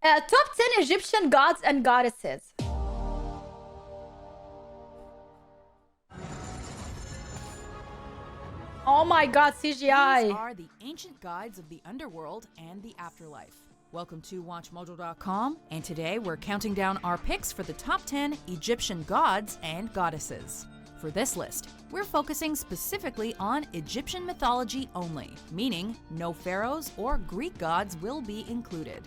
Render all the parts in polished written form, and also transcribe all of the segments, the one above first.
Top 10 Egyptian gods and goddesses. Oh my god, CGI. These are the ancient guides of the underworld and the afterlife. Welcome to WatchMojo.com, and today we're counting down our picks for the top 10 Egyptian gods and goddesses. For this list, we're focusing specifically on Egyptian mythology only, meaning no pharaohs or Greek gods will be included.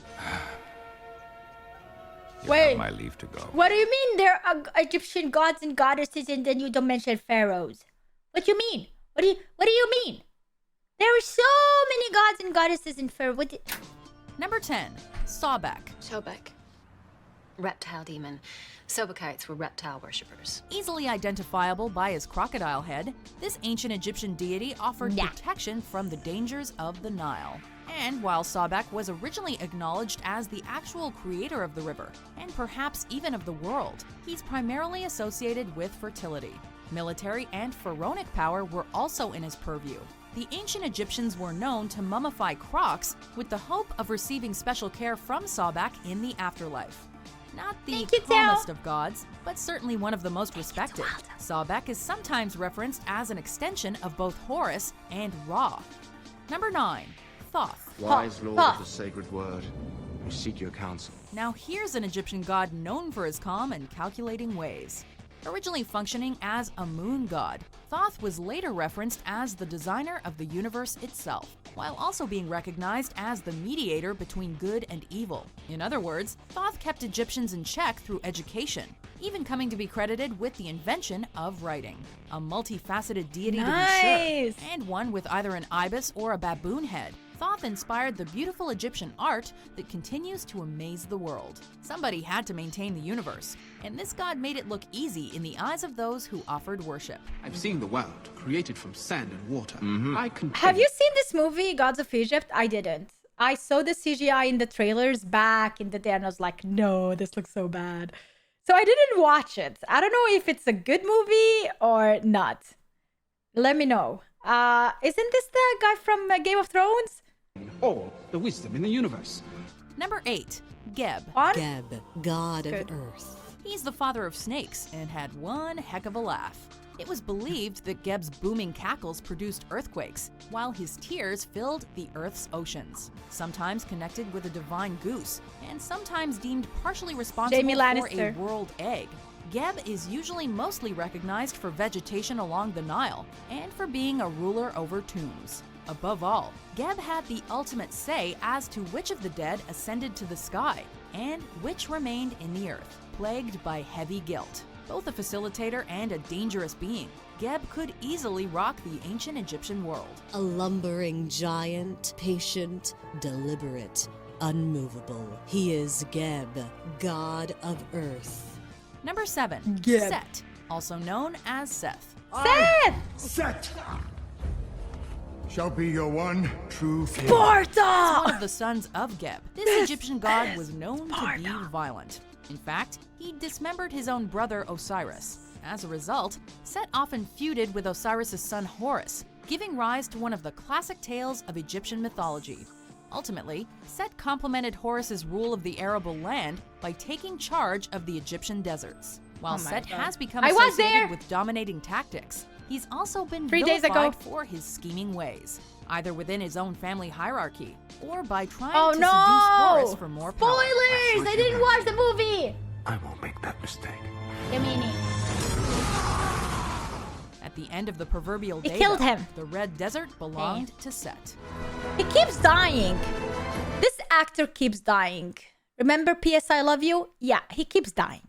Wait, have my leave to go. What do you mean there are Egyptian gods and goddesses and then you don't mention pharaohs? What do you mean? What do you mean? There are so many gods and goddesses in pharaoh. Number 10, Sobek. Sobek. Reptile demon. Sobekites were reptile worshippers. Easily identifiable by his crocodile head, this ancient Egyptian deity offered protection from the dangers of the Nile. And while Sobek was originally acknowledged as the actual creator of the river, and perhaps even of the world, he's primarily associated with fertility. Military and pharaonic power were also in his purview. The ancient Egyptians were known to mummify crocs with the hope of receiving special care from Sobek in the afterlife. Not the calmest of gods, but certainly one of the most respected. Sobek is sometimes referenced as an extension of both Horus and Ra. Number 9, Thoth. Wise Lord of the sacred word, we seek your counsel. Now here's an Egyptian god known for his calm and calculating ways. Originally functioning as a moon god, Thoth was later referenced as the designer of the universe itself, while also being recognized as the mediator between good and evil. In other words, Thoth kept Egyptians in check through education, even coming to be credited with the invention of writing. A multifaceted deity to be sure, and one with either an ibis or a baboon head. Thoth inspired the beautiful Egyptian art that continues to amaze the world. Somebody had to maintain the universe, and this god made it look easy in the eyes of those who offered worship. I've seen the world, created from sand and water. Have you seen this movie, Gods of Egypt? I didn't. I saw the CGI in the trailers back in the day, and I was like, no, this looks so bad. So I didn't watch it. I don't know if it's a good movie or not. Let me know. Isn't this the guy from Game of Thrones? All the wisdom in the universe. Number 8, Geb. Geb, god of earth. He's the father of snakes and had one heck of a laugh. It was believed that Geb's booming cackles produced earthquakes, while his tears filled the Earth's oceans. Sometimes connected with a divine goose, and sometimes deemed partially responsible for a world egg. Geb is usually mostly recognized for vegetation along the Nile, and for being a ruler over tombs. Above all, Geb had the ultimate say as to which of the dead ascended to the sky, and which remained in the earth, plagued by heavy guilt. Both a facilitator and a dangerous being, Geb could easily rock the ancient Egyptian world. A lumbering giant, patient, deliberate, unmovable. He is Geb, god of earth. Number 7, Set, also known as Seth. Seth! Shall be your one true king. Sparta! As one of the sons of Geb, this Egyptian god was known to be violent. In fact, he dismembered his own brother Osiris. As a result, Set often feuded with Osiris' son Horus, giving rise to one of the classic tales of Egyptian mythology. Ultimately, Set complemented Horus's rule of the arable land by taking charge of the Egyptian deserts. While Set has become associated with dominating tactics, he's also been vilified for his scheming ways, either within his own family hierarchy or by trying to seduce Horus for more power. Spoilers! I didn't watch the movie! I won't make that mistake. At the end of the proverbial day, killed him. The Red Desert belonged to Set. He keeps dying. This actor keeps dying. Remember P.S. I Love You? Yeah, he keeps dying.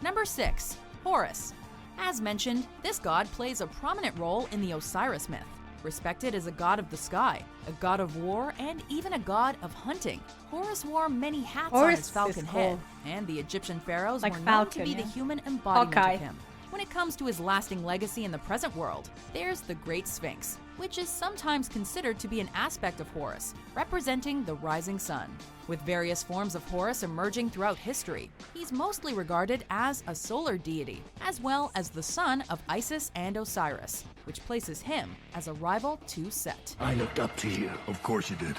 Number 6, Horus. As mentioned, this god plays a prominent role in the Osiris myth. Respected as a god of the sky, a god of war, and even a god of hunting, Horus wore many hats on his falcon head, and the Egyptian pharaohs were known to be the human embodiment of him. When it comes to his lasting legacy in the present world, there's the Great Sphinx, which is sometimes considered to be an aspect of Horus, representing the rising sun. With various forms of Horus emerging throughout history, he's mostly regarded as a solar deity, as well as the son of Isis and Osiris. which places him as a rival to Set. I looked up to you. Of course you did.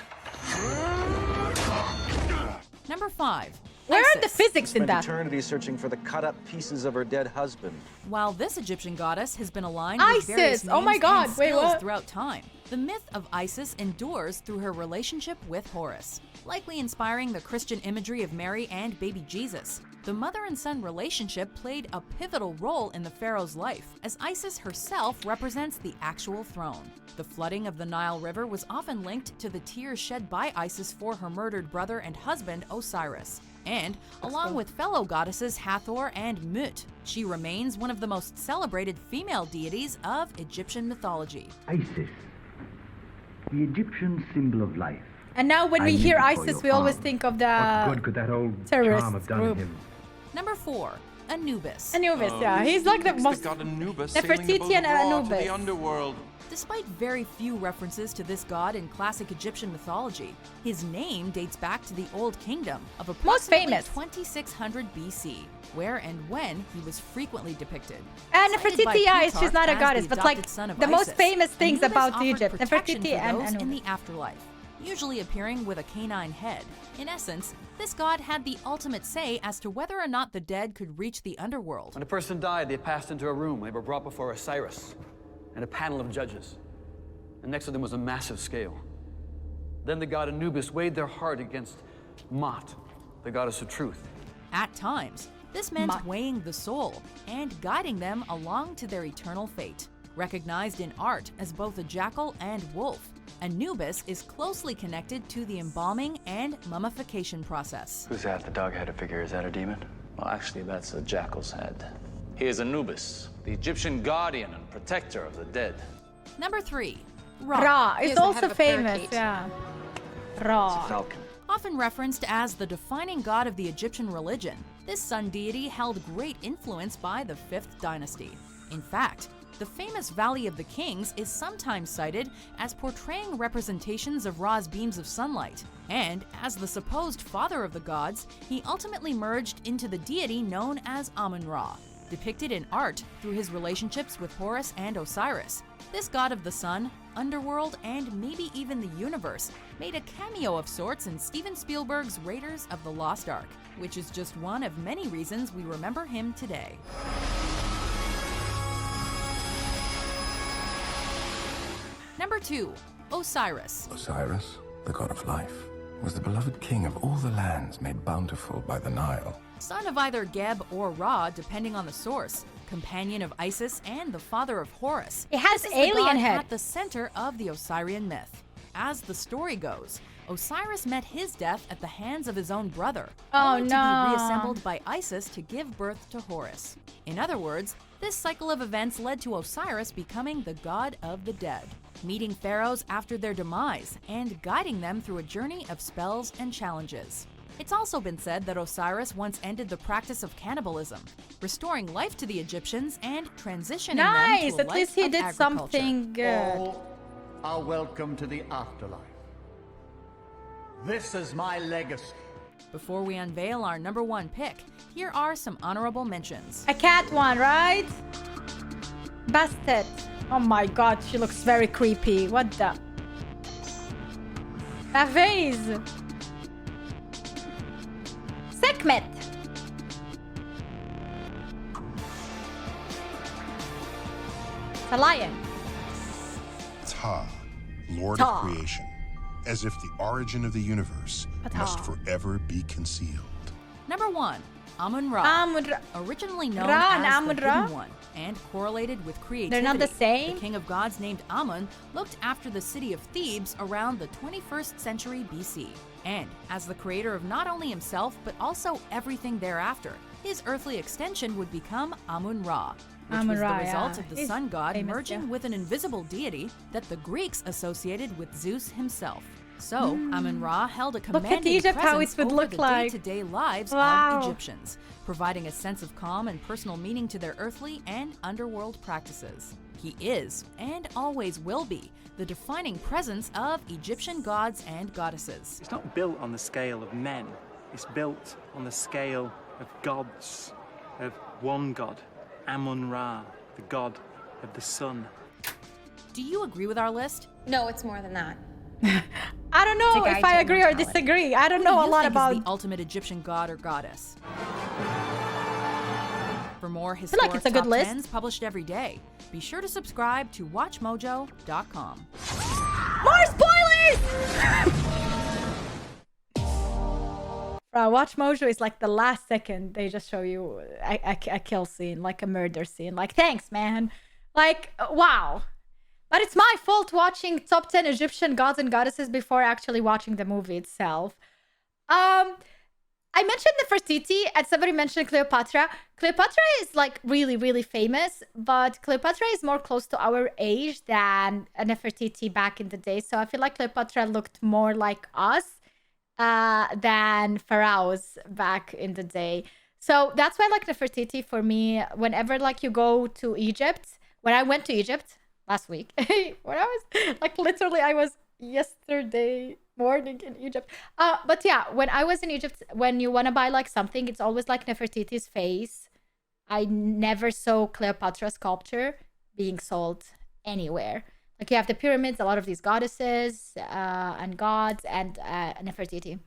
Number 5. Where are the Isis. physics in Spent that? eternity searching for the cut-up pieces of her dead husband. While this Egyptian goddess has been aligned with various Isis! Oh my names God, and wait, skills what? throughout time, the myth of Isis endures through her relationship with Horus, likely inspiring the Christian imagery of Mary and baby Jesus. The mother and son relationship played a pivotal role in the pharaoh's life, as Isis herself represents the actual throne. The flooding of the Nile River was often linked to the tears shed by Isis for her murdered brother and husband Osiris. And, along with fellow goddesses Hathor and Mut, she remains one of the most celebrated female deities of Egyptian mythology. Isis, the Egyptian symbol of life. And now when we hear Isis, we always think of What the good could that old terrorist charm have done group. him? Number 4. Anubis. Anubis, yeah. He's like the most god Anubis sailing the boat Nefertiti and of Ra to Anubis. the underworld. Despite very few references to this god in classic Egyptian mythology, his name dates back to the Old Kingdom of approximately famous. 2600 BC, where and when he was frequently depicted. And Cited by Nefertiti, yeah, she's Plutarch not a as goddess, the but like adopted son of the most Isis, famous things Anubis about offered Egypt, protection Nefertiti for and those in Anubis. the afterlife, usually appearing with a canine head. In essence, this god had the ultimate say as to whether or not the dead could reach the underworld. When a person died, they passed into a room. They were brought before Osiris and a panel of judges. And next to them was a massive scale. Then the god Anubis weighed their heart against Mot, the goddess of truth. At times, this meant weighing the soul and guiding them along to their eternal fate. Recognized in art as both a jackal and wolf, Anubis is closely connected to the embalming and mummification process. Who's that? The dog-headed figure, is that a demon? Well, actually, that's a jackal's head. He is Anubis, the Egyptian guardian and protector of the dead. Number 3. Ra. Ra He is doesn't also have a famous, parakeet. yeah. Ra. Falcon. Often referenced as the defining god of the Egyptian religion, this sun deity held great influence by the 5th dynasty. In fact, the famous Valley of the Kings is sometimes cited as portraying representations of Ra's beams of sunlight. And as the supposed father of the gods, he ultimately merged into the deity known as Amun-Ra, depicted in art through his relationships with Horus and Osiris. This god of the sun, underworld, and maybe even the universe made a cameo of sorts in Steven Spielberg's Raiders of the Lost Ark, which is just one of many reasons we remember him today. Number 2. Osiris. Osiris, the god of life, was the beloved king of all the lands made bountiful by the Nile. Son of either Geb or Ra, depending on the source, companion of Isis and the father of Horus. It has This is the alien god head. at the center of the Osirian myth. As the story goes, Osiris met his death at the hands of his own brother, Oh, only to no. be reassembled by Isis to give birth to Horus. In other words, this cycle of events led to Osiris becoming the god of the dead, meeting pharaohs after their demise and guiding them through a journey of spells and challenges. It's also been said that Osiris once ended the practice of cannibalism, restoring life to the Egyptians and transitioning them Nice! to a At life least he of did agriculture. something good. All are welcome to the afterlife. This is my legacy. Before we unveil our number 1 pick, here are some honorable mentions. A cat one, right? Bastet. Oh my god, she looks very creepy. What the? A vase. Sekhmet. A lion. Ta, Lord Ta. of creation, as if the origin of the universe must Ta. forever be concealed. Number 1. Amun-Ra. Amun-Ra. Originally known Ra and as the Amun-Ra? Hidden One and correlated with creativity. They're not the same? The king of gods named Amun looked after the city of Thebes around the 21st century BC. And as the creator of not only himself, but also everything thereafter, his earthly extension would become Amun-Ra, which was the Amun-Ra, result yeah. of the He's sun god famous, merging yeah. with an invisible deity that the Greeks associated with Zeus himself. So, Amun-Ra held a at commanding Egypt, how presence it would over look the like. day-to-day lives Wow. of Egyptians, providing a sense of calm and personal meaning to their earthly and underworld practices. He is, and always will be, the defining presence of Egyptian gods and goddesses. It's not built on the scale of men. It's built on the scale of gods, of one god, Amun-Ra, the god of the sun. Do you agree with our list? No, it's more than that. I don't know if I agree or disagree. I don't know a lot about the ultimate Egyptian god or goddess. For more like historic it's a good top list. 10s published every day, be sure to subscribe to WatchMojo.com. More spoilers! Watch Mojo is like the last second they just show you a kill scene, like a murder scene. Like, thanks, man. Like, wow. But it's my fault watching top 10 Egyptian gods and goddesses before actually watching the movie itself. I mentioned Nefertiti and somebody mentioned Cleopatra. Cleopatra is like really, really famous, but Cleopatra is more close to our age than Nefertiti back in the day. So I feel like Cleopatra looked more like us than pharaohs back in the day. So that's why like Nefertiti for me, whenever like you go to Egypt, when I went to Egypt last week, when I was like literally I was yesterday morning in Egypt. But yeah, when I was in Egypt, when you want to buy like something, it's always like Nefertiti's face. I never saw Cleopatra sculpture being sold anywhere. Like you have the pyramids, a lot of these goddesses and gods, and Nefertiti.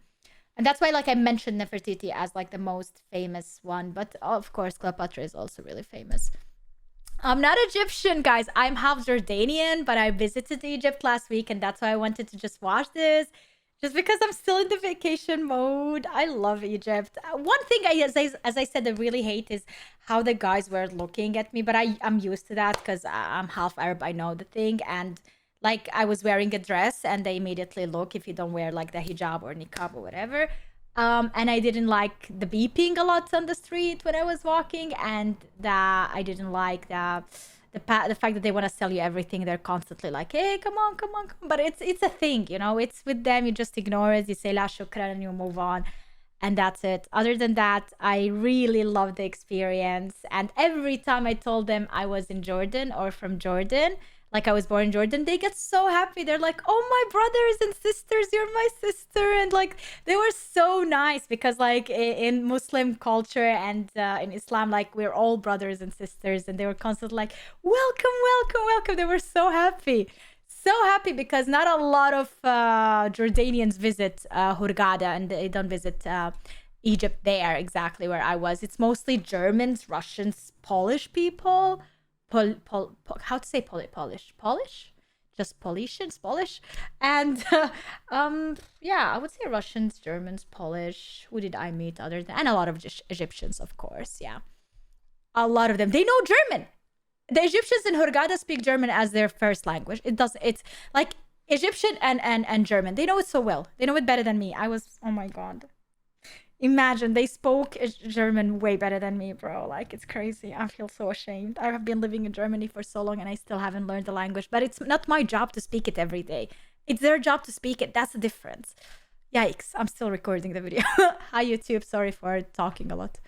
And that's why like I mentioned Nefertiti as like the most famous one. But of course, Cleopatra is also really famous. I'm not Egyptian, guys. I'm half Jordanian, but I visited Egypt last week, and that's why I wanted to just watch this. Just because I'm still in the vacation mode. I love Egypt. One thing, as I said, I really hate is how the guys were looking at me, but I'm used to that because I'm half Arab. I know the thing. And like I was wearing a dress, and they immediately look if you don't wear like the hijab or niqab or whatever. And I didn't like the beeping a lot on the street when I was walking, and I didn't like the fact that they want to sell you everything. They're constantly like, hey, come on. But it's a thing, you know, it's with them. You just ignore it. You say la shukran and you move on. And that's it. Other than that, I really love the experience. And every time I told them I was in Jordan or from Jordan, like I was born in Jordan, they get so happy. They're like, oh, my brothers and sisters, you're my sister. And like, they were so nice because like in Muslim culture and in Islam, like we're all brothers and sisters. And they were constantly like, welcome. They were so happy. So happy because not a lot of Jordanians visit Hurghada, and they don't visit Egypt there exactly where I was. It's mostly Germans, Russians, Polish people. How to say Polish? Just Polish. And yeah, I would say Russians, Germans, Polish. Who did I meet other than, and a lot of Egyptians, of course. Yeah, a lot of them. They know German. The Egyptians in Hurghada speak German as their first language. It's like Egyptian and German. They know it so well. They know it better than me. Oh my God. Imagine, they spoke German way better than me, bro. Like, it's crazy. I feel so ashamed. I have been living in Germany for so long and I still haven't learned the language. But it's not my job to speak it every day. It's their job to speak it. That's the difference. Yikes. I'm still recording the video. Hi, YouTube. Sorry for talking a lot.